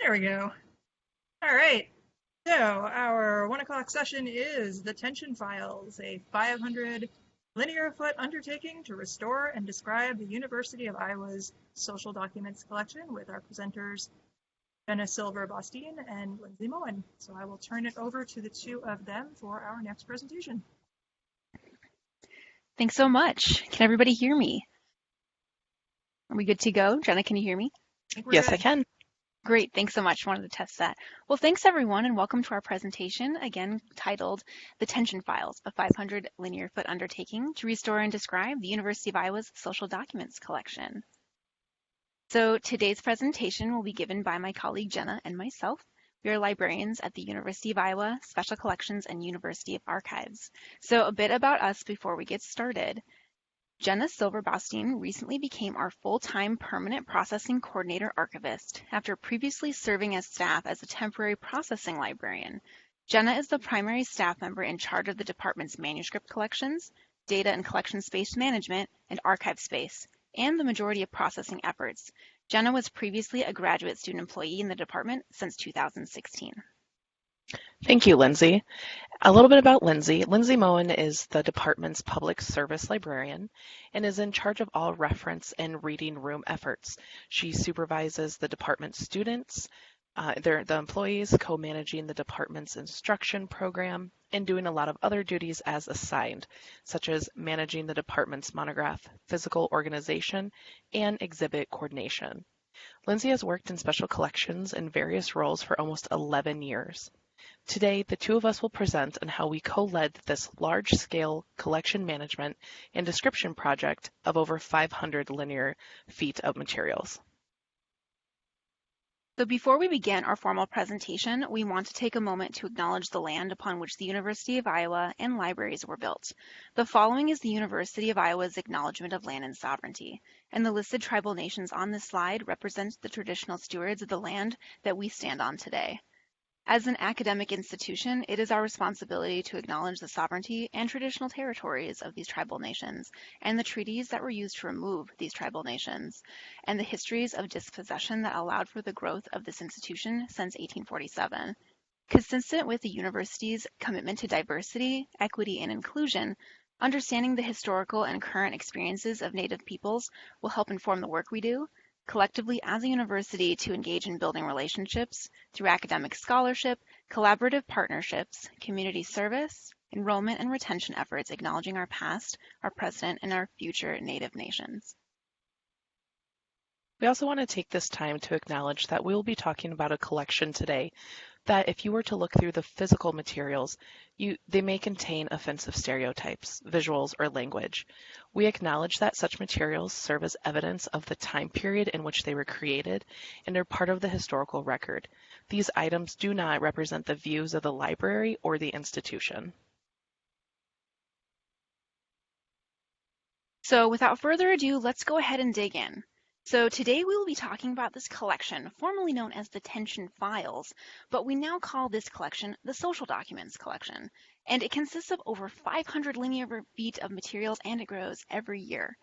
There we go. All right. So our 1 o'clock session is the Tension Files, a 500 linear foot undertaking to restore and describe the University of Iowa's social documents collection with our presenters Jenna Silver-Baustian and Lindsay Moen. So I will turn it over to the two of them for our next presentation. Thanks so much. Can everybody hear me? Are we good to go? Jenna, can you hear me? Yes, I can. Great, thanks so much. Wanted to test that. Well, thanks everyone, and welcome to our presentation, again titled The Tension Files, a 500 linear foot undertaking to restore and describe the University of Iowa's social documents collection. So today's presentation will be given by my colleague Jenna and myself. We are librarians at the University of Iowa, Special Collections, and University of Archives. So a bit about us before we get started. Jenna Silver-Baustian recently became our full-time permanent processing coordinator archivist after previously serving as staff as a temporary processing librarian. Jenna is the primary staff member in charge of the department's manuscript collections, data and collection space management, and archive space, and the majority of processing efforts. Jenna was previously a graduate student employee in the department since 2016. Thank you, Lindsay. A little bit about Lindsay. Lindsay Moen is the department's public service librarian and is in charge of all reference and reading room efforts. She supervises the department's students, the employees, co-managing the department's instruction program, and doing a lot of other duties as assigned, such as managing the department's monograph, physical organization, and exhibit coordination. Lindsay has worked in special collections in various roles for almost 11 years. Today, the two of us will present on how we co-led this large-scale collection management and description project of over 500 linear feet of materials. So before we begin our formal presentation, we want to take a moment to acknowledge the land upon which the University of Iowa and libraries were built. The following is the University of Iowa's acknowledgement of land and sovereignty, and the listed tribal nations on this slide represent the traditional stewards of the land that we stand on today. As an academic institution, it is our responsibility to acknowledge the sovereignty and traditional territories of these tribal nations, and the treaties that were used to remove these tribal nations, and the histories of dispossession that allowed for the growth of this institution since 1847. Consistent with the university's commitment to diversity, equity, and inclusion, understanding the historical and current experiences of Native peoples will help inform the work we do, collectively as a university to engage in building relationships through academic scholarship, collaborative partnerships, community service, enrollment and retention efforts acknowledging our past, our present, and our future Native nations. We also want to take this time to acknowledge that we will be talking about a collection today that if you were to look through the physical materials, they may contain offensive stereotypes, visuals, or language. We acknowledge that such materials serve as evidence of the time period in which they were created and are part of the historical record. These items do not represent the views of the library or the institution. So without further ado, let's go ahead and dig in. So today we will be talking about this collection, formerly known as the Tension Files, but we now call this collection the Social Documents Collection, and it consists of over 500 linear feet of materials, and it grows every year.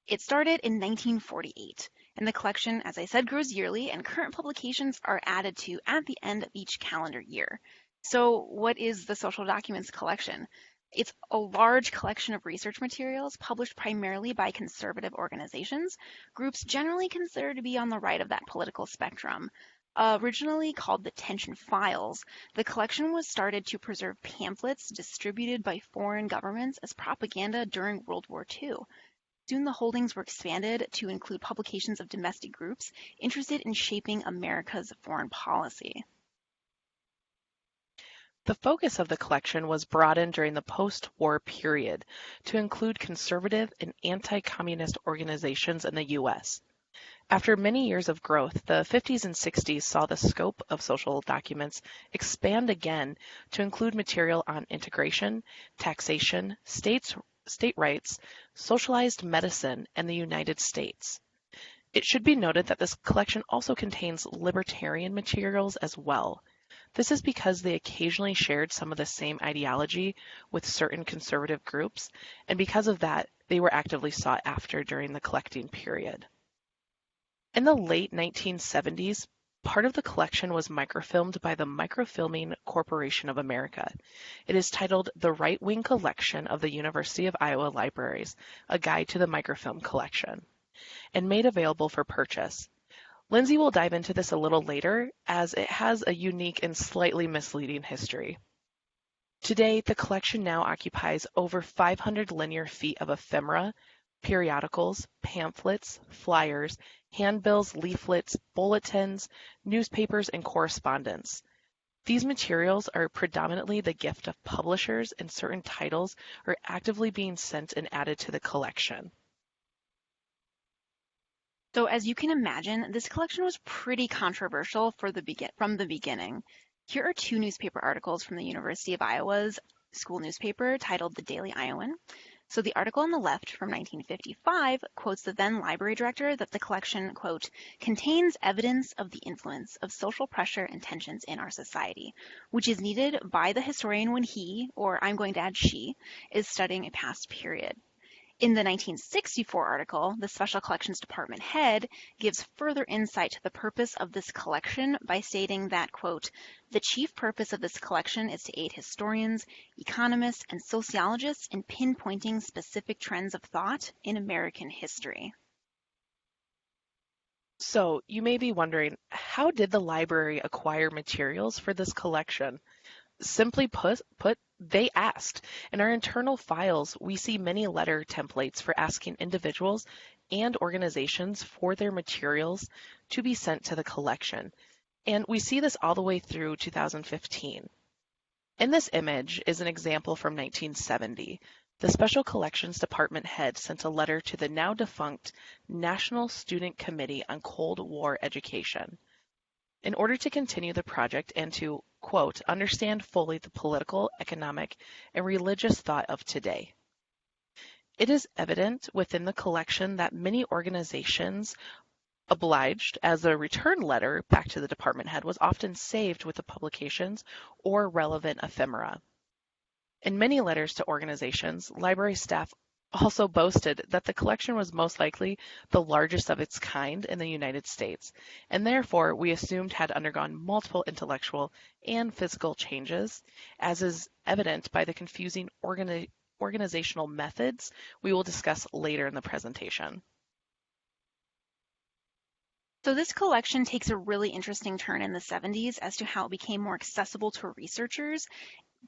It started in 1948, and the collection, as I said, grows yearly, and current publications are added to at the end of each calendar year. So what is the Social Documents Collection? It's a large collection of research materials published primarily by conservative organizations, groups generally considered to be on the right of that political spectrum. Originally called the Tension Files, the collection was started to preserve pamphlets distributed by foreign governments as propaganda during World War II. Soon the holdings were expanded to include publications of domestic groups interested in shaping America's foreign policy. The focus of the collection was broadened during the post-war period to include conservative and anti-communist organizations in the U.S. After many years of growth, the 50s and 60s saw the scope of social documents expand again to include material on integration, taxation, state rights, socialized medicine, and the United States. It should be noted that this collection also contains libertarian materials as well. This is because they occasionally shared some of the same ideology with certain conservative groups, and because of that, they were actively sought after during the collecting period. In the late 1970s, Part of the collection was microfilmed by the Microfilming Corporation of America. It is titled The Right Wing Collection of the University of Iowa Libraries, a guide to the microfilm collection, and made available for purchase. Lindsay will dive into this a little later, as it has a unique and slightly misleading history. Today, the collection now occupies over 500 linear feet of ephemera, periodicals, pamphlets, flyers, handbills, leaflets, bulletins, newspapers, and correspondence. These materials are predominantly the gift of publishers, and certain titles are actively being sent and added to the collection. So as you can imagine, this collection was pretty controversial from the beginning. Here are two newspaper articles from the University of Iowa's school newspaper titled The Daily Iowan. So the article on the left from 1955 quotes the then library director that the collection, quote, contains evidence of the influence of social pressure and tensions in our society, which is needed by the historian when he, or I'm going to add she, is studying a past period. In the 1964 article, the Special Collections Department head gives further insight to the purpose of this collection by stating that, quote, the chief purpose of this collection is to aid historians, economists, and sociologists in pinpointing specific trends of thought in American history. So you may be wondering, how did the library acquire materials for this collection? Simply put, they asked. In our internal files, we see many letter templates for asking individuals and organizations for their materials to be sent to the collection. And we see this all the way through 2015. In this image is an example from 1970. The Special Collections Department head sent a letter to the now defunct National Student Committee on Cold War Education in order to continue the project and to, quote, understand fully the political, economic, and religious thought of today. It is evident within the collection that many organizations obliged, as a return letter back to the department head was often saved with the publications or relevant ephemera. In many letters to organizations, library staff also boasted that the collection was most likely the largest of its kind in the United States, and therefore we assumed had undergone multiple intellectual and physical changes, as is evident by the confusing organizational methods we will discuss later in the presentation. So this collection takes a really interesting turn in the 70s as to how it became more accessible to researchers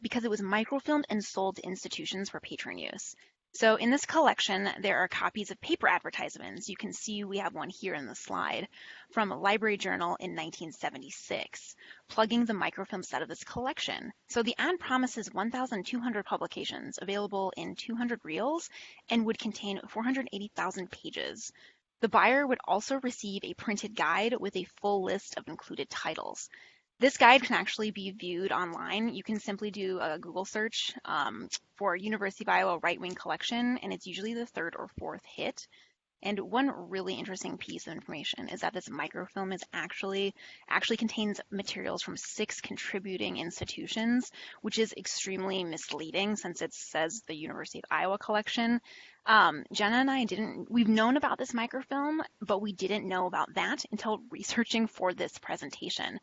because it was microfilmed and sold to institutions for patron use. So in this collection, there are copies of paper advertisements. You can see we have one here in the slide from a library journal in 1976, plugging the microfilm set of this collection. So the ad promises 1,200 publications available in 200 reels and would contain 480,000 pages. The buyer would also receive a printed guide with a full list of included titles. This guide can actually be viewed online. You can simply do a Google search for University of Iowa Right Wing Collection, and it's usually the third or fourth hit. And one really interesting piece of information is that this microfilm is actually contains materials from 6 contributing institutions, which is extremely misleading since it says the University of Iowa collection. Jenna and I we've known about this microfilm, but we didn't know about that until researching for this presentation.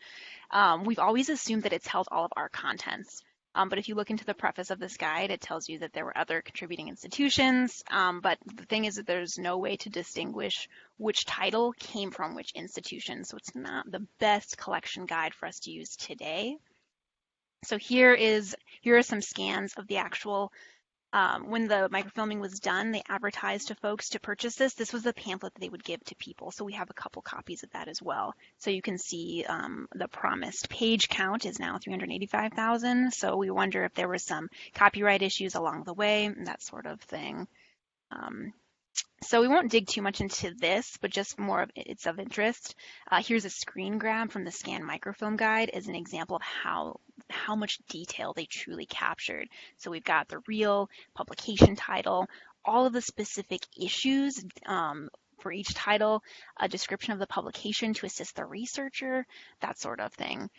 We've always assumed that it's held all of our contents. But if you look into the preface of this guide, it tells you that there were other contributing institutions. But the thing is that there's no way to distinguish which title came from which institution. So it's not the best collection guide for us to use today. So here are some scans of the actual when the microfilming was done, they advertised to folks to purchase this. This was the pamphlet that they would give to people. So we have a couple copies of that as well. So you can see the promised page count is now 385,000. So we wonder if there were some copyright issues along the way, that sort of thing. So we won't dig too much into this, but just more of it's of interest. Here's a screen grab from the Scan Microfilm Guide as an example of how much detail they truly captured. So we've got the real publication title, all of the specific issues for each title, a description of the publication to assist the researcher, that sort of thing.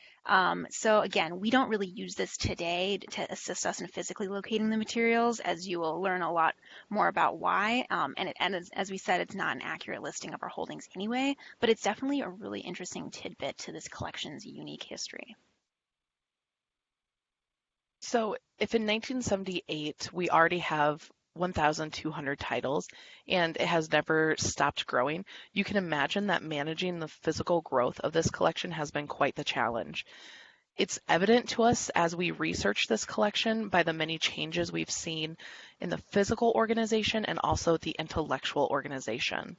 So again, we don't really use this today to assist us in physically locating the materials, as you will learn a lot more about why. And as we said, it's not an accurate listing of our holdings anyway, but it's definitely a really interesting tidbit to this collection's unique history. So if in 1978 we already have 1,200 titles and it has never stopped growing, you can imagine that managing the physical growth of this collection has been quite the challenge. It's evident to us as we research this collection by the many changes we've seen in the physical organization and also the intellectual organization.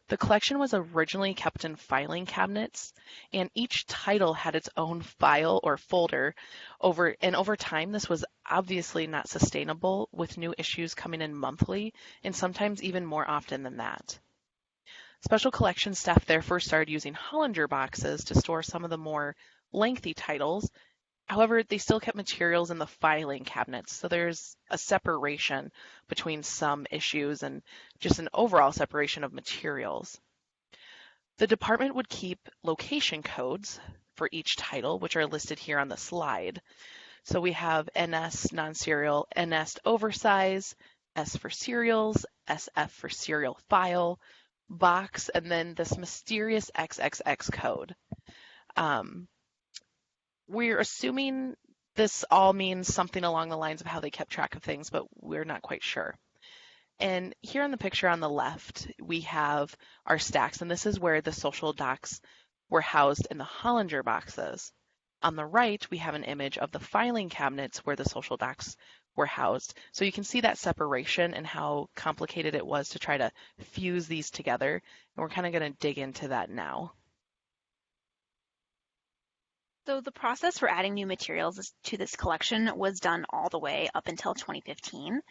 The collection was originally kept in filing cabinets, and each title had its own file or folder. Over time, this was obviously not sustainable, with new issues coming in monthly, and sometimes even more often than that. Special collections staff therefore started using Hollinger boxes to store some of the more lengthy titles. However, they still kept materials in the filing cabinets, so there's a separation between some issues and just an overall separation of materials. The department would keep location codes for each title, which are listed here on the slide. So we have NS non-serial, NS oversize, S for serials, SF for serial file, box, and then this mysterious XXX code. We're assuming this all means something along the lines of how they kept track of things, but we're not quite sure. And here in the picture on the left, we have our stacks, and this is where the social docs were housed in the Hollinger boxes. On the right, we have an image of the filing cabinets where the social docs were housed. So you can see that separation and how complicated it was to try to fuse these together. And we're kind of going to dig into that now. So the process for adding new materials to this collection was done all the way up until 2015.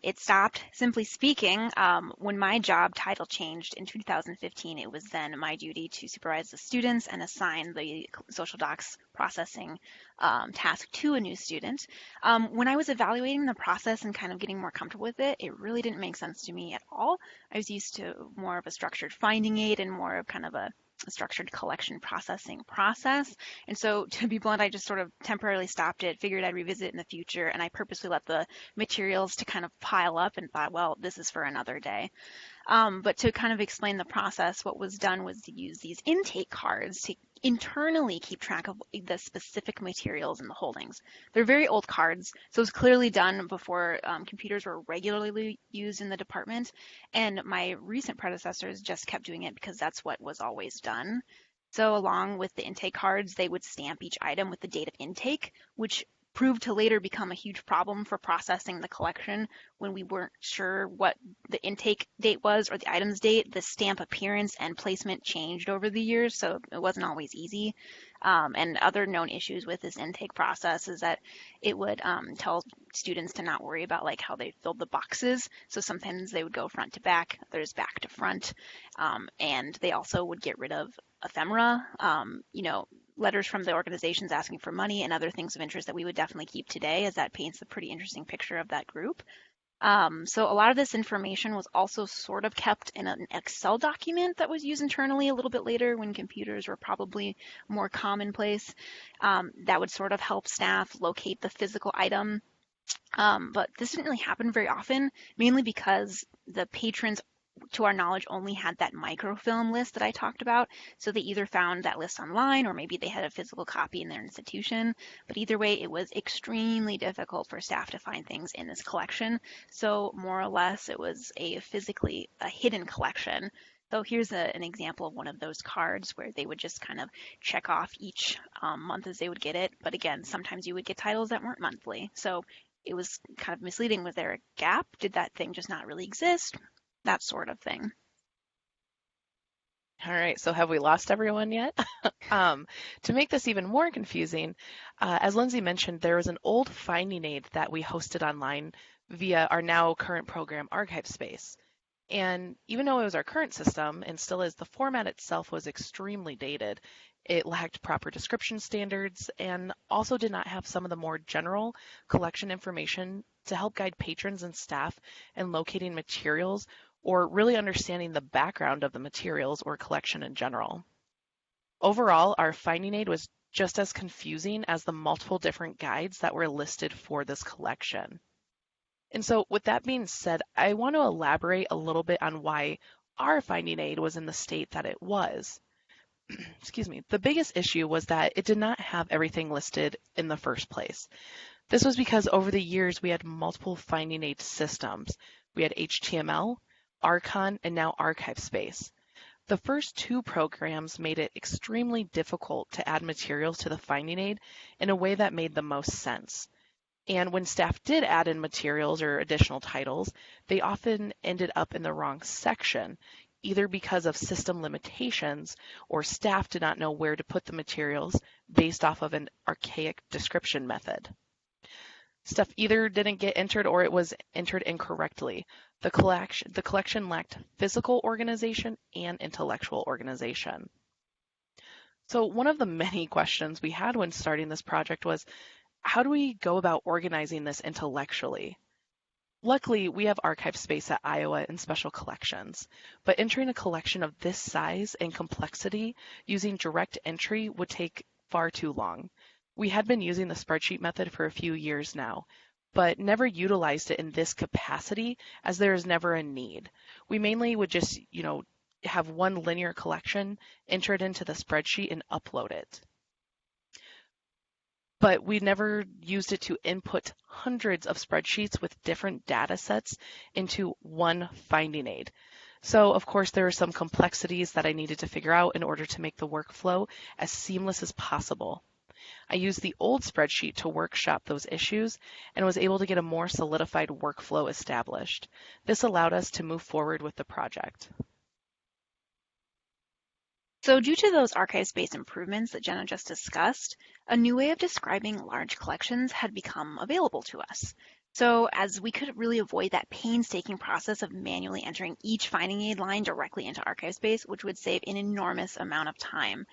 It stopped, simply speaking, when my job title changed in 2015. It was then my duty to supervise the students and assign the social docs processing task to a new student. When I was evaluating the process and kind of getting more comfortable with it, it really didn't make sense to me at all. I was used to more of a structured finding aid and more of kind of a structured collection processing process. And so to be blunt, I just sort of temporarily stopped it, figured I'd revisit it in the future, and I purposely let the materials to kind of pile up and thought, well, this is for another day. But to kind of explain the process, what was done was to use these intake cards to internally keep track of the specific materials in the holdings. They're very old cards, so it was clearly done before computers were regularly used in the department, and my recent predecessors just kept doing it because that's what was always done. So along with the intake cards, they would stamp each item with the date of intake, which proved to later become a huge problem for processing the collection when we weren't sure what the intake date was or the item's date. The stamp appearance and placement changed over the years, so it wasn't always easy. And other known issues with this intake process is that it would tell students to not worry about like how they filled the boxes. So sometimes they would go front to back, others back to front, and they also would get rid of ephemera, letters from the organizations asking for money and other things of interest that we would definitely keep today, as that paints a pretty interesting picture of that group. So a lot of this information was also sort of kept in an Excel document that was used internally a little bit later when computers were probably more commonplace. That would sort of help staff locate the physical item. But this didn't really happen very often, mainly because the patrons, to our knowledge, only had that microfilm list that I talked about. So they either found that list online or maybe they had a physical copy in their institution. But either way, it was extremely difficult for staff to find things in this collection. So more or less, it was a hidden collection. So here's an example of one of those cards where they would just kind of check off each month as they would get it. But again, sometimes you would get titles that weren't monthly. So it was kind of misleading. Was there a gap? Did that thing just not really exist? That sort of thing. All right, so have we lost everyone yet? To make this even more confusing, as Lindsay mentioned, there was an old finding aid that we hosted online via our now current program archive space. And even though it was our current system and still is, the format itself was extremely dated. It lacked proper description standards and also did not have some of the more general collection information to help guide patrons and staff in locating materials or really understanding the background of the materials or collection in general. Overall, our finding aid was just as confusing as the multiple different guides that were listed for this collection. And so with that being said, I want to elaborate a little bit on why our finding aid was in the state that it was. Excuse me. The biggest issue was that it did not have everything listed in the first place. This was because over the years we had multiple finding aid systems. We had HTML, Archon, and now ArchiveSpace. The first two programs made it extremely difficult to add materials to the finding aid in a way that made the most sense. And when staff did add in materials or additional titles, they often ended up in the wrong section, either because of system limitations or staff did not know where to put the materials based off of an archaic description method. Stuff either didn't get entered or it was entered incorrectly. The collection lacked physical organization and intellectual organization. So one of the many questions we had when starting this project was, how do we go about organizing this intellectually? Luckily, we have archive space at Iowa in special collections, but entering a collection of this size and complexity using direct entry would take far too long. We had been using the spreadsheet method for a few years now, but never utilized it in this capacity as there is never a need. We mainly would just, have one linear collection, enter it into the spreadsheet and upload it. But we never used it to input hundreds of spreadsheets with different data sets into one finding aid. So of course there are some complexities that I needed to figure out in order to make the workflow as seamless as possible. I used the old spreadsheet to workshop those issues and was able to get a more solidified workflow established. This allowed us to move forward with the project. So due to those archive-based improvements that Jenna just discussed, a new way of describing large collections had become available to us. So as we could really avoid that painstaking process of manually entering each finding aid line directly into ArchiveSpace, which would save an enormous amount of time.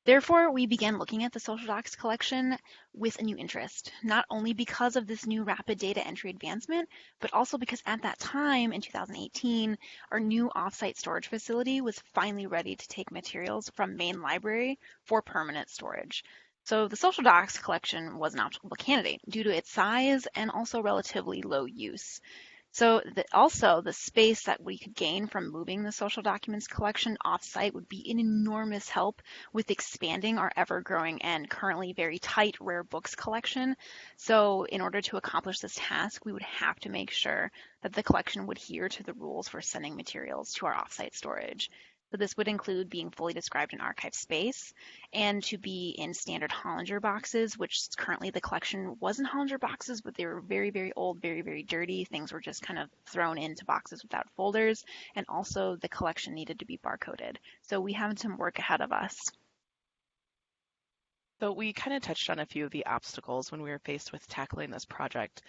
Therefore, we began looking at the social docs collection with a new interest, not only because of this new rapid data entry advancement, but also because at that time in 2018, our new offsite storage facility was finally ready to take materials from main library for permanent storage. So the social docs collection was an optimal candidate due to its size and also relatively low use. So also the space that we could gain from moving the social documents collection offsite would be an enormous help with expanding our ever-growing and currently very tight rare books collection. So in order to accomplish this task, we would have to make sure that the collection would adhere to the rules for sending materials to our offsite storage. So this would include being fully described in archive space and to be in standard Hollinger boxes, which currently the collection wasn't Hollinger boxes, but they were very, very old, very, very dirty. Things were just kind of thrown into boxes without folders. And also the collection needed to be barcoded. So we have some work ahead of us. So we kind of touched on a few of the obstacles when we were faced with tackling this project.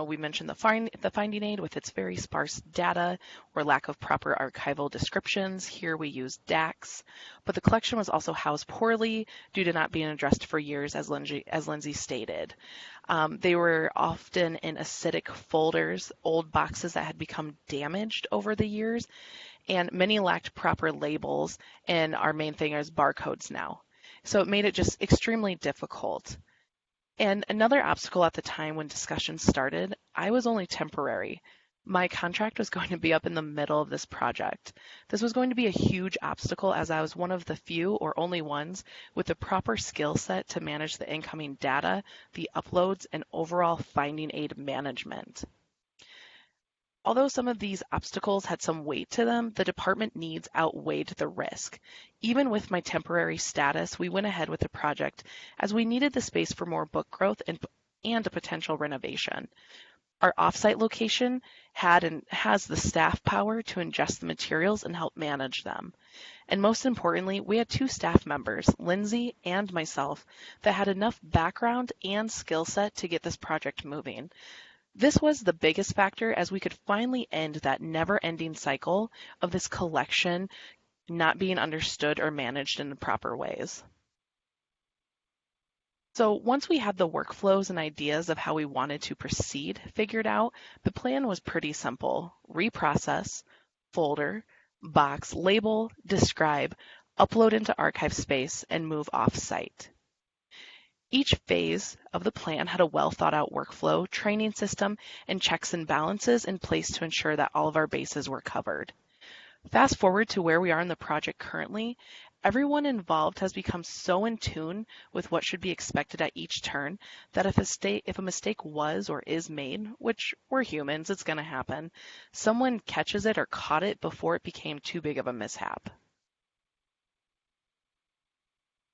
We mentioned the finding aid with its very sparse data or lack of proper archival descriptions. Here we use DAX, but the collection was also housed poorly due to not being addressed for years, as Lindsay stated. They were often in acidic folders, old boxes that had become damaged over the years, and many lacked proper labels, and our main thing is barcodes now. So it made it just extremely difficult. And another obstacle at the time when discussions started, I was only temporary. My contract was going to be up in the middle of this project. This was going to be a huge obstacle as I was one of the few or only ones with the proper skill set to manage the incoming data, the uploads, and overall finding aid management. Although some of these obstacles had some weight to them, the department needs outweighed the risk. Even with my temporary status, we went ahead with the project as we needed the space for more book growth and a potential renovation. Our offsite location had and has the staff power to ingest the materials and help manage them. And most importantly, we had two staff members, Lindsay and myself, that had enough background and skill set to get this project moving. This was the biggest factor as we could finally end that never-ending cycle of this collection not being understood or managed in the proper ways. So once we had the workflows and ideas of how we wanted to proceed figured out, the plan was pretty simple. Reprocess, folder, box, label, describe, upload into archive space, and move off-site. Each phase of the plan had a well thought out workflow, training system, and checks and balances in place to ensure that all of our bases were covered. Fast forward to where we are in the project currently, everyone involved has become so in tune with what should be expected at each turn that if a mistake was or is made, which we're humans, it's going to happen, someone catches it or caught it before it became too big of a mishap.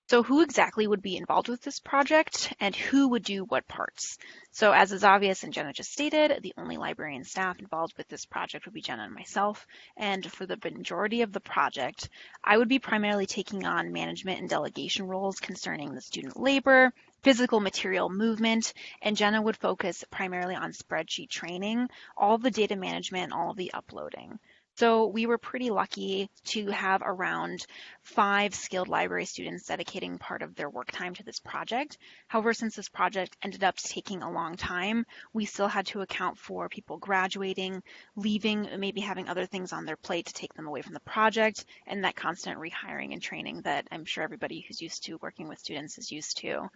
So who exactly would be involved with this project and who would do what parts? So as is obvious and Jenna just stated, the only librarian staff involved with this project would be Jenna and myself. And for the majority of the project, I would be primarily taking on management and delegation roles concerning the student labor, physical material movement, and Jenna would focus primarily on spreadsheet training, all of the data management, all of the uploading. So we were pretty lucky to have around 5 skilled library students dedicating part of their work time to this project. However, since this project ended up taking a long time, we still had to account for people graduating, leaving, maybe having other things on their plate to take them away from the project, and that constant rehiring and training that I'm sure everybody who's used to working with students is used to.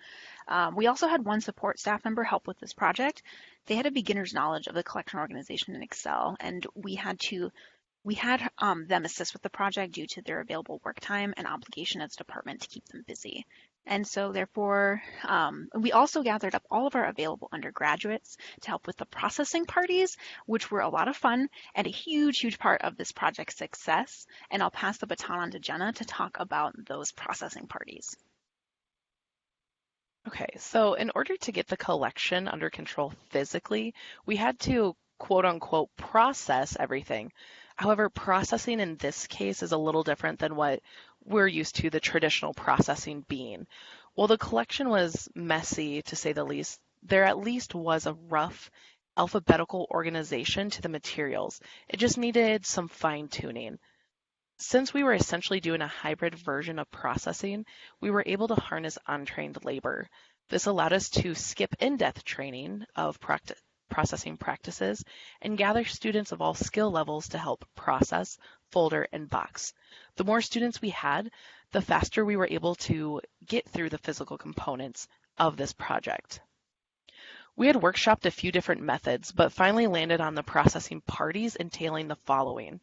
We also had one support staff member help with this project. They had a beginner's knowledge of the collection organization in Excel, and we had them assist with the project due to their available work time and obligation as a department to keep them busy. And so therefore, we also gathered up all of our available undergraduates to help with the processing parties, which were a lot of fun and a huge, huge part of this project's success. And I'll pass the baton on to Jenna to talk about those processing parties. Okay, so in order to get the collection under control physically, we had to quote unquote process everything. However, processing in this case is a little different than what we're used to the traditional processing being. While the collection was messy, to say the least, there at least was a rough alphabetical organization to the materials. It just needed some fine tuning. Since we were essentially doing a hybrid version of processing, we were able to harness untrained labor. This allowed us to skip in-depth training of processing practices and gather students of all skill levels to help process, folder, and box. The more students we had, the faster we were able to get through the physical components of this project. We had workshopped a few different methods, but finally landed on the processing parties entailing the following.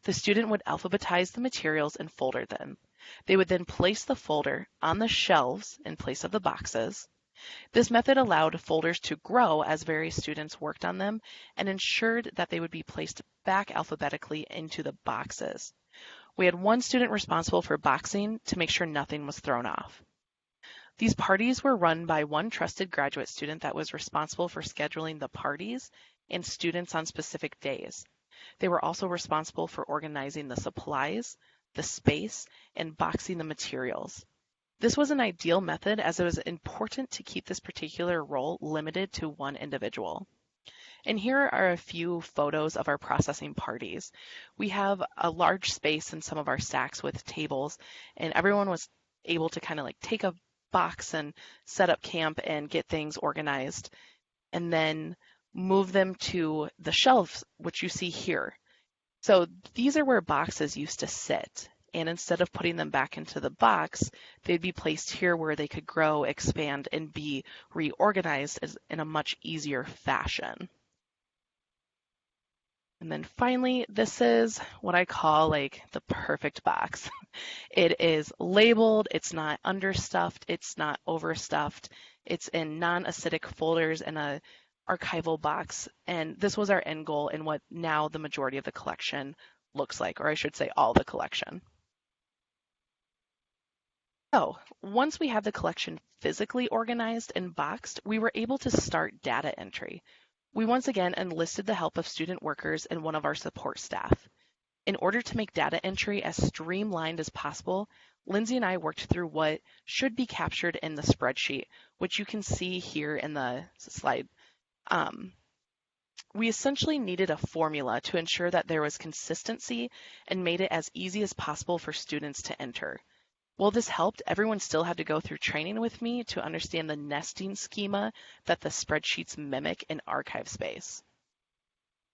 The student would alphabetize the materials and folder them. They would then place the folder on the shelves in place of the boxes. This method allowed folders to grow as various students worked on them and ensured that they would be placed back alphabetically into the boxes. We had one student responsible for boxing to make sure nothing was thrown off. These parties were run by one trusted graduate student that was responsible for scheduling the parties and students on specific days. They were also responsible for organizing the supplies, the space, and boxing the materials. This was an ideal method as it was important to keep this particular role limited to one individual. And here are a few photos of our processing parties. We have a large space in some of our stacks with tables, and everyone was able to kind of like take a box and set up camp and get things organized, and then move them to the shelves, which you see here. So these are where boxes used to sit. And instead of putting them back into the box, they'd be placed here where they could grow, expand, and be reorganized in a much easier fashion. And then finally, this is what I call like the perfect box. It is labeled, it's not understuffed, it's not overstuffed, it's in non-acidic folders and a archival box. And this was our end goal in what now the majority of the collection looks like, or I should say all the collection. So once we had the collection physically organized and boxed, we were able to start data entry. We once again enlisted the help of student workers and one of our support staff. In order to make data entry as streamlined as possible, Lindsay and I worked through what should be captured in the spreadsheet, which you can see here in the slide. We essentially needed a formula to ensure that there was consistency and made it as easy as possible for students to enter. While this helped, everyone still had to go through training with me to understand the nesting schema that the spreadsheets mimic in archive space.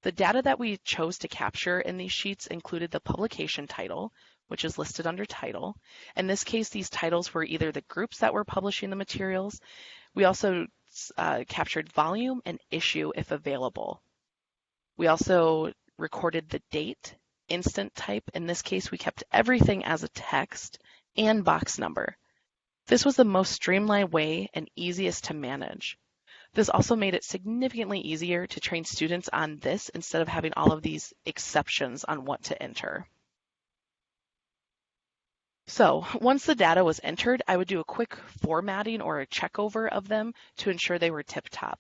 The data that we chose to capture in these sheets included the publication title, which is listed under title. In this case, these titles were either the groups that were publishing the materials. We also captured volume and issue if available. We also recorded the date, instant type. In this case, we kept everything as a text and box number. This was the most streamlined way and easiest to manage. This also made it significantly easier to train students on this instead of having all of these exceptions on what to enter. So once the data was entered, I would do a quick formatting or a checkover of them to ensure they were tip-top.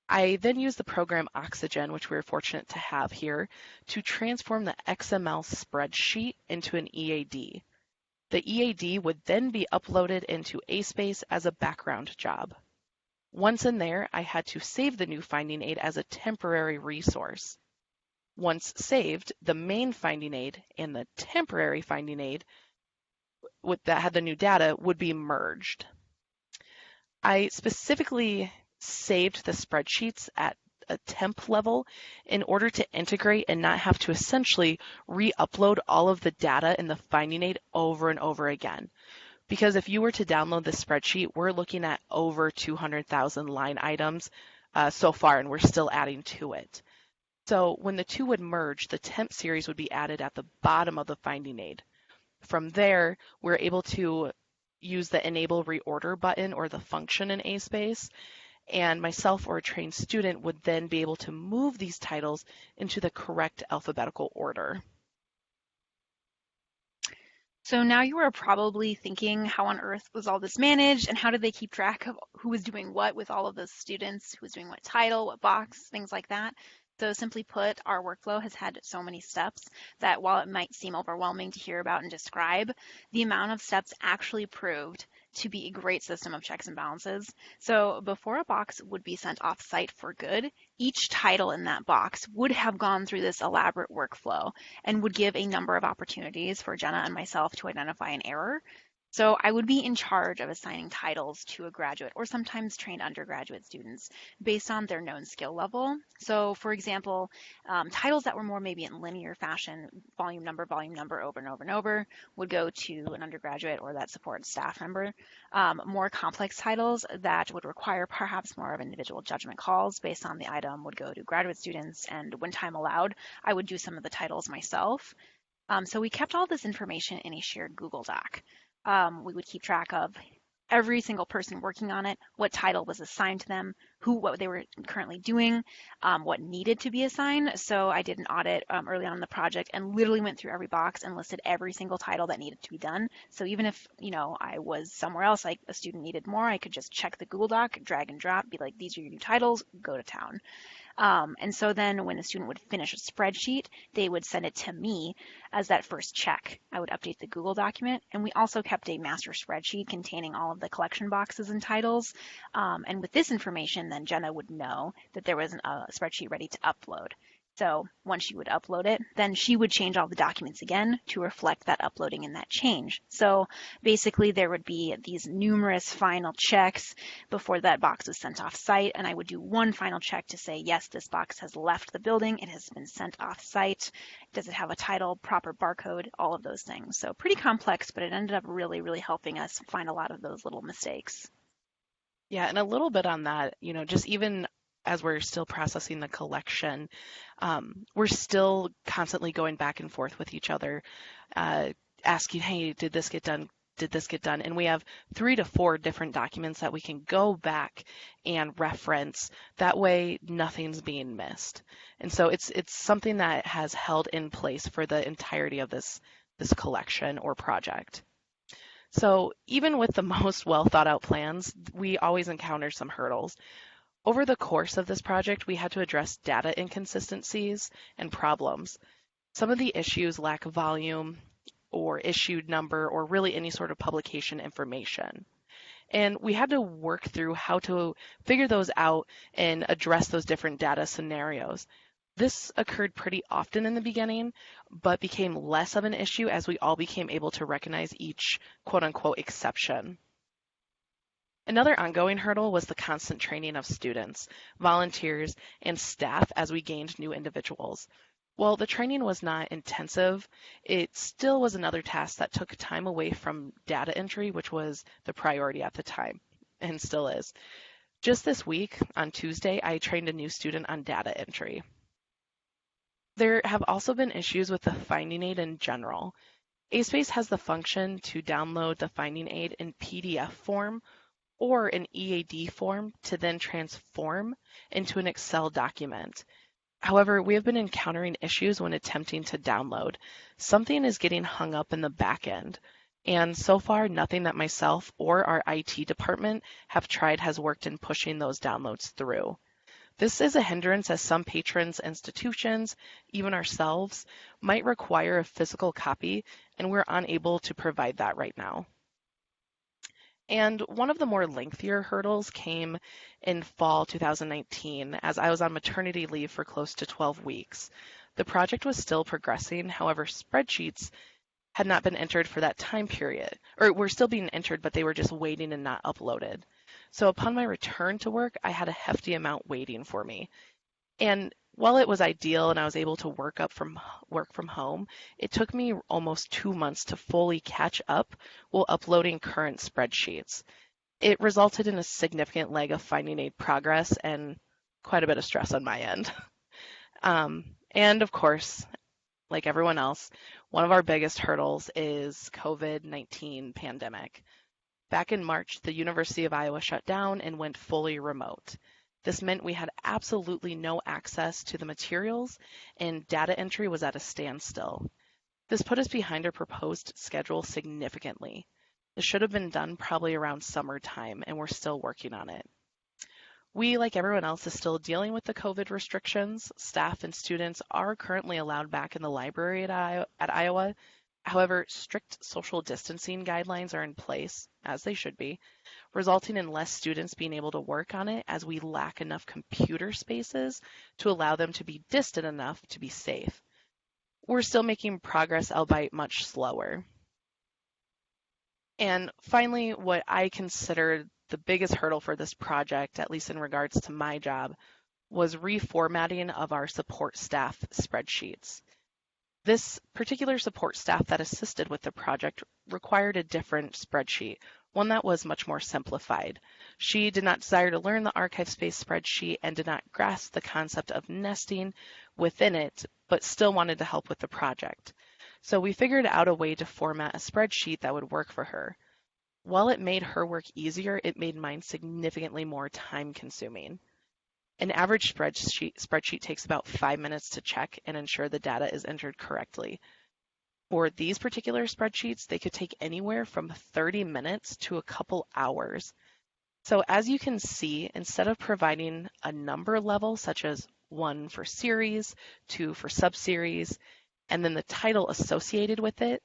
I then used the program Oxygen, which we were fortunate to have here, to transform the XML spreadsheet into an EAD. The EAD would then be uploaded into ASpace as a background job. Once in there, I had to save the new finding aid as a temporary resource. Once saved, the main finding aid and the temporary finding aid that had the new data would be merged. I specifically saved the spreadsheets at a temp level in order to integrate and not have to essentially re-upload all of the data in the finding aid over and over again. Because if you were to download this spreadsheet, we're looking at over 200,000 line items so far, and we're still adding to it. So when the two would merge, the temp series would be added at the bottom of the finding aid. From there, we're able to use the enable reorder button or the function in ASpace, and myself or a trained student would then be able to move these titles into the correct alphabetical order. So now you are probably thinking, how on earth was all this managed, and how did they keep track of who was doing what with all of the students, who was doing what title, what box, things like that? So simply put, our workflow has had so many steps that while it might seem overwhelming to hear about and describe, the amount of steps actually proved to be a great system of checks and balances. So before a box would be sent off-site for good, each title in that box would have gone through this elaborate workflow and would give a number of opportunities for Jenna and myself to identify an error. So I would be in charge of assigning titles to a graduate or sometimes trained undergraduate students based on their known skill level. So for example, titles that were more maybe in linear fashion, volume number, over and over and over, would go to an undergraduate or that support staff member. More complex titles that would require perhaps more of individual judgment calls based on the item would go to graduate students, and when time allowed, I would do some of the titles myself. So we kept all this information in a shared Google Doc. We would keep track of every single person working on it, what title was assigned to them, what they were currently doing, what needed to be assigned. So I did an audit early on in the project and literally went through every box and listed every single title that needed to be done. So even if, I was somewhere else, like a student needed more, I could just check the Google Doc, drag and drop, be like, these are your new titles, go to town. And so then when the student would finish a spreadsheet, they would send it to me as that first check. I would update the Google document, and we also kept a master spreadsheet containing all of the collection boxes and titles. And with this information, then Jenna would know that there was a spreadsheet ready to upload. So once she would upload it, then she would change all the documents again to reflect that uploading and that change. So basically there would be these numerous final checks before that box was sent off site, and I would do one final check to say, yes, this box has left the building, it has been sent off site, does it have a title, proper barcode, all of those things. So pretty complex, but it ended up really, really helping us find a lot of those little mistakes. Yeah, and a little bit on that, just even as we're still processing the collection, we're still constantly going back and forth with each other, asking, hey, did this get done? Did this get done? And we have 3 to 4 different documents that we can go back and reference. That way, nothing's being missed. And so it's something that has held in place for the entirety of this collection or project. So even with the most well thought out plans, we always encounter some hurdles. Over the course of this project, we had to address data inconsistencies and problems. Some of the issues lack volume or issued number or really any sort of publication information. And we had to work through how to figure those out and address those different data scenarios. This occurred pretty often in the beginning, but became less of an issue as we all became able to recognize each quote-unquote exception. Another ongoing hurdle was the constant training of students, volunteers, and staff as we gained new individuals. While the training was not intensive, it still was another task that took time away from data entry, which was the priority at the time, and still is. Just this week, on Tuesday, I trained a new student on data entry. There have also been issues with the finding aid in general. ASpace has the function to download the finding aid in PDF form or an EAD form to then transform into an Excel document. However, we have been encountering issues when attempting to download. Something is getting hung up in the back end, and so far nothing that myself or our IT department have tried has worked in pushing those downloads through. This is a hindrance as some patrons, institutions, even ourselves, might require a physical copy, and we're unable to provide that right now. And one of the more lengthier hurdles came in fall 2019 as I was on maternity leave for close to 12 weeks. The project was still progressing, however, spreadsheets had not been entered for that time period, or were still being entered, but they were just waiting and not uploaded. So upon my return to work, I had a hefty amount waiting for me. And while it was ideal and I was able to work from home, it took me almost 2 months to fully catch up while uploading current spreadsheets. It resulted in a significant lag of finding aid progress and quite a bit of stress on my end. And of course, like everyone else, one of our biggest hurdles is COVID-19 pandemic. Back in March, the University of Iowa shut down and went fully remote. This meant we had absolutely no access to the materials, and data entry was at a standstill. This put us behind our proposed schedule significantly. This should have been done probably around summertime, and we're still working on it. We, like everyone else, is still dealing with the COVID restrictions. Staff and students are currently allowed back in the library at Iowa. However, strict social distancing guidelines are in place, as they should be, resulting in less students being able to work on it as we lack enough computer spaces to allow them to be distant enough to be safe. We're still making progress, albeit much slower. And finally, what I considered the biggest hurdle for this project, at least in regards to my job, was reformatting of our support staff spreadsheets. This particular support staff that assisted with the project required a different spreadsheet, one that was much more simplified. She did not desire to learn the archive space spreadsheet and did not grasp the concept of nesting within it, but still wanted to help with the project. So we figured out a way to format a spreadsheet that would work for her. While it made her work easier, it made mine significantly more time-consuming. An average spreadsheet takes about 5 minutes to check and ensure the data is entered correctly. For these particular spreadsheets, they could take anywhere from 30 minutes to a couple hours. So as you can see, instead of providing a number level, such as 1 for series, 2 for subseries, and then the title associated with it,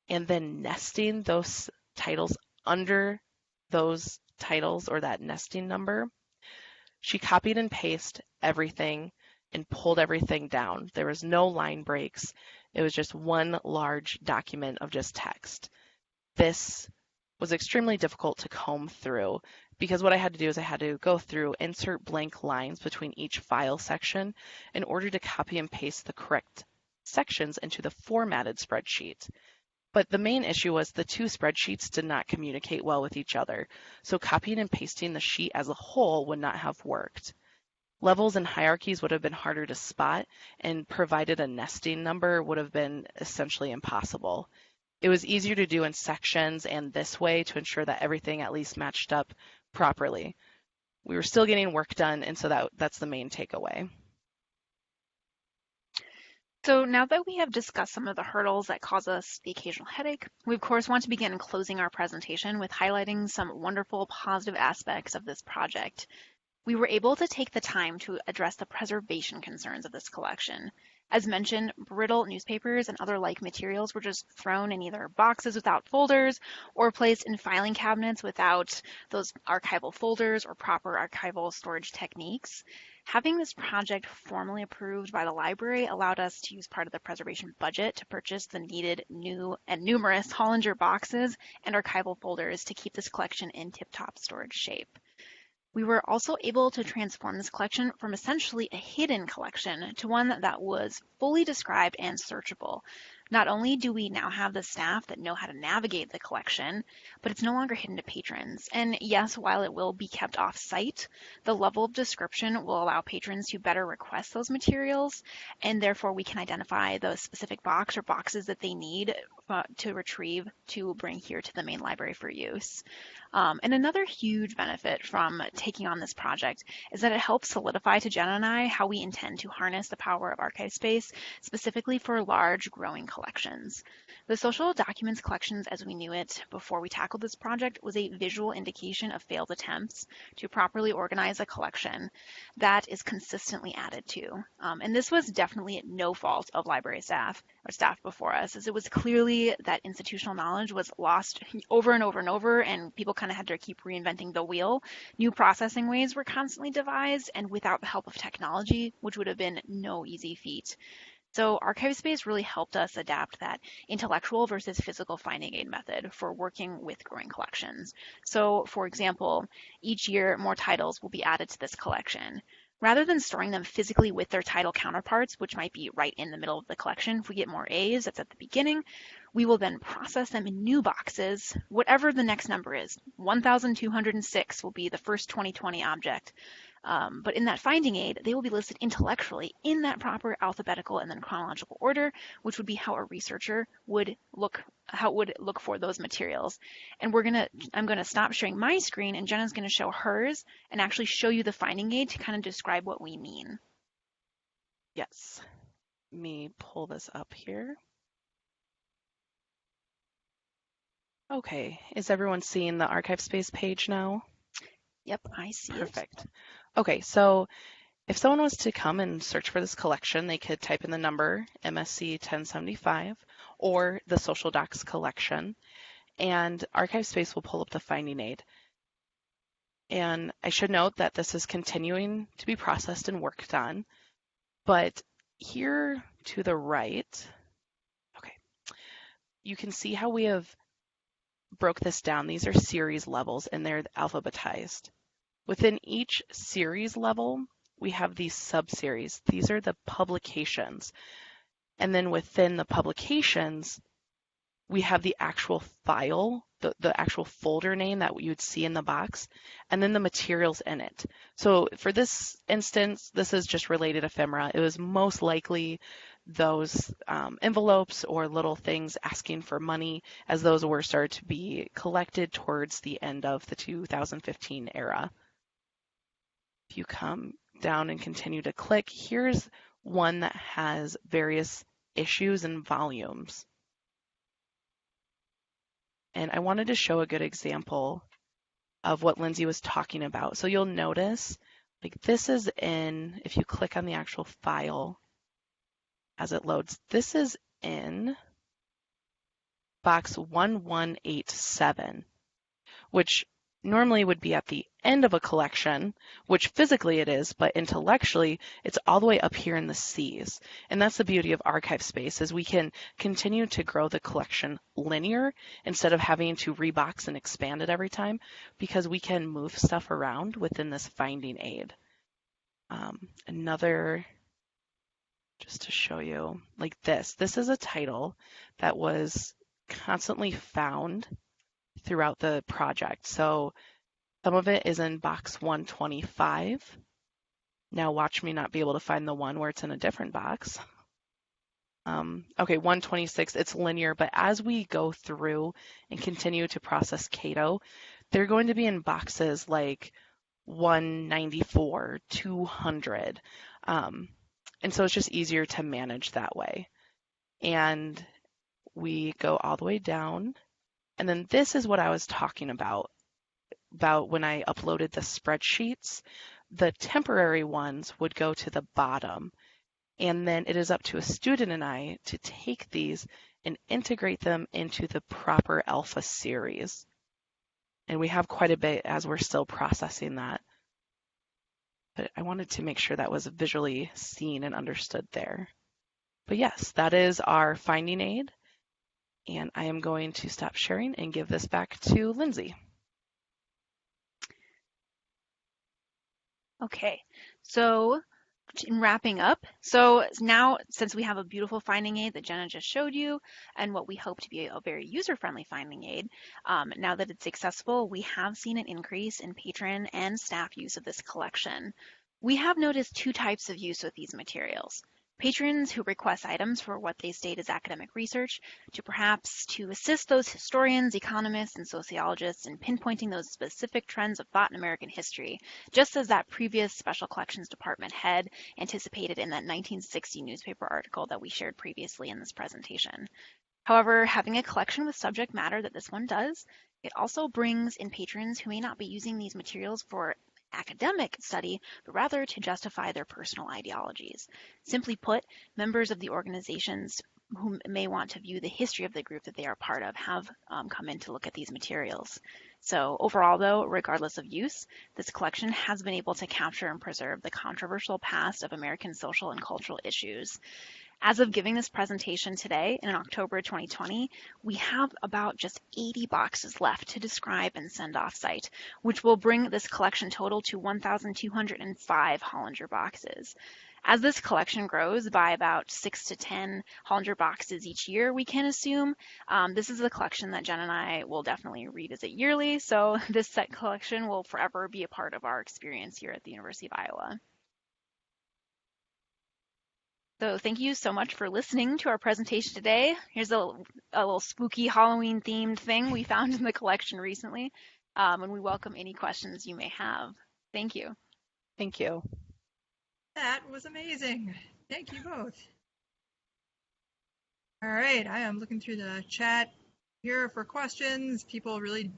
and then nesting those titles under those titles or that nesting number, she copied and pasted everything and pulled everything down. There was no line breaks. It was just one large document of just text. This was extremely difficult to comb through because what I had to do is I had to go through, insert blank lines between each file section in order to copy and paste the correct sections into the formatted spreadsheet. But the main issue was the two spreadsheets did not communicate well with each other, so copying and pasting the sheet as a whole would not have worked. Levels and hierarchies would have been harder to spot, and provided a nesting number would have been essentially impossible. It was easier to do in sections and this way to ensure that everything at least matched up properly. We were still getting work done, and so that's the main takeaway. So now that we have discussed some of the hurdles that cause us the occasional headache, we of course want to begin closing our presentation with highlighting some wonderful positive aspects of this project. We were able to take the time to address the preservation concerns of this collection. As mentioned, brittle newspapers and other like materials were just thrown in either boxes without folders or placed in filing cabinets without those archival folders or proper archival storage techniques. Having this project formally approved by the library allowed us to use part of the preservation budget to purchase the needed new and numerous Hollinger boxes and archival folders to keep this collection in tip-top storage shape. We were also able to transform this collection from essentially a hidden collection to one that was fully described and searchable. Not only do we now have the staff that know how to navigate the collection, but it's no longer hidden to patrons. And yes, while it will be kept off-site, the level of description will allow patrons to better request those materials, and therefore we can identify the specific box or boxes that they need to retrieve to bring here to the main library for use. And another huge benefit from taking on this project is that it helps solidify to Jenna and I how we intend to harness the power of archive space, specifically for large, growing collections. The social documents collections as we knew it before we tackled this project was a visual indication of failed attempts to properly organize a collection that is consistently added to. And this was definitely no fault of library staff or staff before us, as it was clearly that institutional knowledge was lost over and over and over, and people kind of had to keep reinventing the wheel. New processing ways were constantly devised, and without the help of technology, which would have been no easy feat. So archive space really helped us adapt that intellectual versus physical finding aid method for working with growing collections. So for example, each year more titles will be added to this collection. Rather than storing them physically with their title counterparts, which might be right in the middle of the collection, if we get more A's, that's at the beginning, we will then process them in new boxes, whatever the next number is. 1,206 will be the first 2020 object. But in that finding aid, they will be listed intellectually in that proper alphabetical and then chronological order, which would be how a researcher would look for those materials. And I'm gonna stop sharing my screen, and Jenna's gonna show hers and actually show you the finding aid to kind of describe what we mean. Yes. Let me pull this up here. Okay, is everyone seeing the archive space page now? Yep, I see it. Perfect. Okay, so if someone was to come and search for this collection, they could type in the number MSC 1075 or the Social Docs collection, and archive space will pull up the finding aid. And I should note that this is continuing to be processed and worked on, but here to the right, okay, you can see how we have broke this down. These are series levels and they're alphabetized. Within each series level, we have these sub-series. These are the publications. And then within the publications, we have the actual file, the actual folder name that you would see in the box, and then the materials in it. So for this instance, this is just related ephemera. It was most likely those envelopes or little things asking for money, as those were started to be collected towards the end of the 2015 era. If you come down and continue to click, here's one that has various issues and volumes. And I wanted to show a good example of what Lindsay was talking about. So you'll notice, like this is in, if you click on the actual file as it loads, this is in box 1187, which normally would be at the end of a collection, which physically it is, but intellectually it's all the way up here in the C's. And that's the beauty of archive space, is we can continue to grow the collection linear instead of having to rebox and expand it every time, because we can move stuff around within this finding aid. Another, just to show you, like this is a title that was constantly found throughout the project. So some of it is in box 125. Now watch me not be able to find the one where it's in a different box. Okay, 126, it's linear, but as we go through and continue to process Cato, they're going to be in boxes like 194, 200. And so it's just easier to manage that way. And we go all the way down. And then this is what I was talking about when I uploaded the spreadsheets. The temporary ones would go to the bottom. And then it is up to a student and I to take these and integrate them into the proper alpha series. And we have quite a bit as we're still processing that. but I wanted to make sure that was visually seen and understood there. But yes, that is our finding aid. And I am going to stop sharing and give this back to Lindsay. Okay, so in wrapping up, so now since we have a beautiful finding aid that Jenna just showed you and what we hope to be a very user-friendly finding aid, now that it's accessible, we have seen an increase in patron and staff use of this collection. We have noticed two types of use with these materials. Patrons who request items for what they state is academic research to assist those historians, economists, and sociologists in pinpointing those specific trends of thought in American history, just as that previous Special Collections Department head anticipated in that 1960 newspaper article that we shared previously in this presentation. However, having a collection with subject matter that this one does, it also brings in patrons who may not be using these materials for academic study, but rather to justify their personal ideologies. Simply put, members of the organizations who may want to view the history of the group that they are part of have come in to look at these materials. So overall, though, regardless of use, this collection has been able to capture and preserve the controversial past of American social and cultural issues. As of giving this presentation today in October 2020, we have about just 80 boxes left to describe and send off-site, which will bring this collection total to 1,205 Hollinger boxes. As this collection grows by about 6 to 10 Hollinger boxes each year, we can assume this is a collection that Jen and I will definitely revisit yearly, so this set collection will forever be a part of our experience here at the University of Iowa. So thank you so much for listening to our presentation today. Here's a little spooky Halloween themed thing we found in the collection recently, and we welcome any questions you may have. Thank you. Thank you. That was amazing. Thank you both. All right, I am looking through the chat here for questions. People really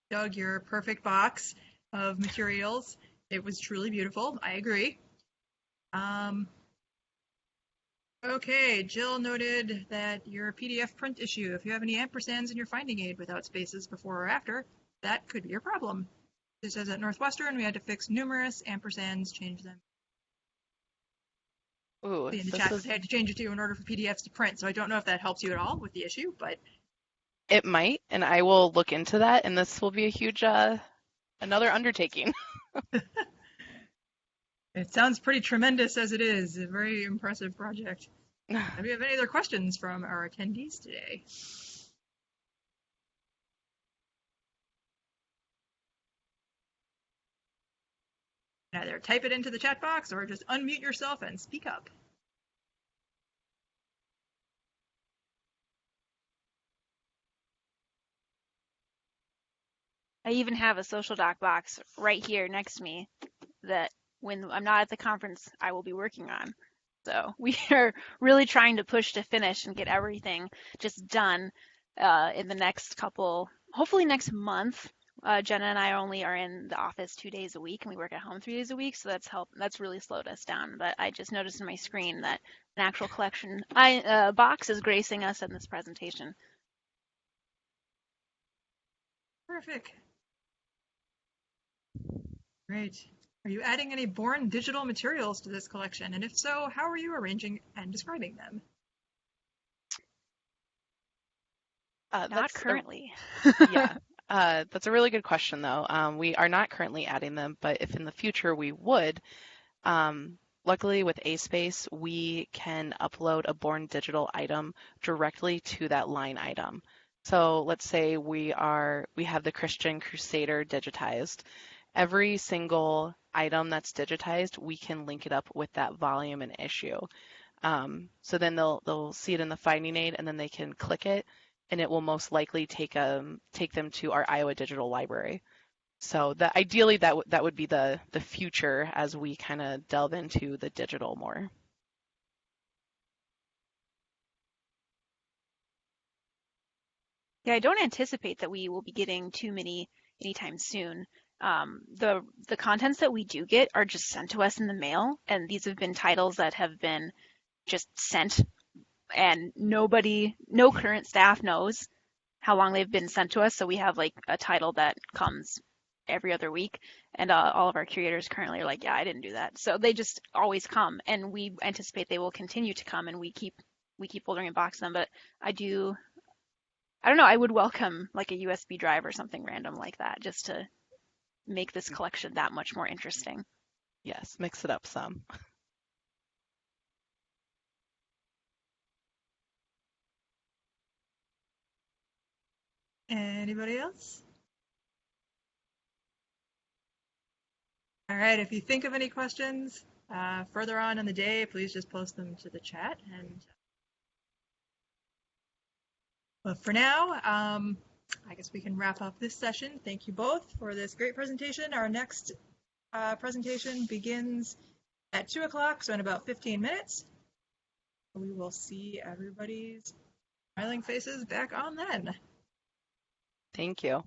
dug your perfect box of materials. It was truly beautiful. I agree. Okay, Jill noted that your PDF print issue, if you have any ampersands in your finding aid without spaces before or after, that could be your problem. It says at Northwestern, we had to fix numerous ampersands, change them. Ooh, In the chat, they had to change it to in order for PDFs to print, so I don't know if that helps you at all with the issue, but... It might, and I will look into that, and this will be a huge, another undertaking. It sounds pretty tremendous as it is. A very impressive project. Do we have any other questions from our attendees today? Either type it into the chat box or just unmute yourself and speak up. I even have a social doc box right here next to me that when I'm not at the conference, I will be working on. So we are really trying to push to finish and get everything just done in the next couple, hopefully next month. Jenna and I only are in the office 2 days a week and we work at home 3 days a week. So that's really slowed us down. But I just noticed in my screen that an actual collection box is gracing us in this presentation. Terrific. Great. Are you adding any born digital materials to this collection? And if so, how are you arranging and describing them? Not currently. Yeah, that's a really good question, though. We are not currently adding them, but if in the future we would, luckily with A-Space, we can upload a born digital item directly to that line item. So let's say we have the Christian Crusader digitized. Every single item that's digitized, we can link it up with that volume and issue. So then they'll see it in the finding aid, and then they can click it, and it will most likely take them to our Iowa Digital Library. So ideally that would be the future as we kind of delve into the digital more. Yeah, I don't anticipate that we will be getting too many anytime soon. The contents that we do get are just sent to us in the mail, and these have been titles that have been just sent, and no current staff knows how long they've been sent to us. So we have like a title that comes every other week, and all of our curators currently are like, yeah, I didn't do that. So they just always come, and we anticipate they will continue to come, and we keep ordering and box them. But I don't know, I would welcome like a USB drive or something random like that just to make this collection that much more interesting. Yes, mix it up some. Anybody else? All right, if you think of any questions further on in the day, please just post them to the chat. But for now, I guess we can wrap up this session. Thank you both for this great presentation. Our next presentation begins at 2 o'clock, so in about 15 minutes. We will see everybody's smiling faces back on then. Thank you.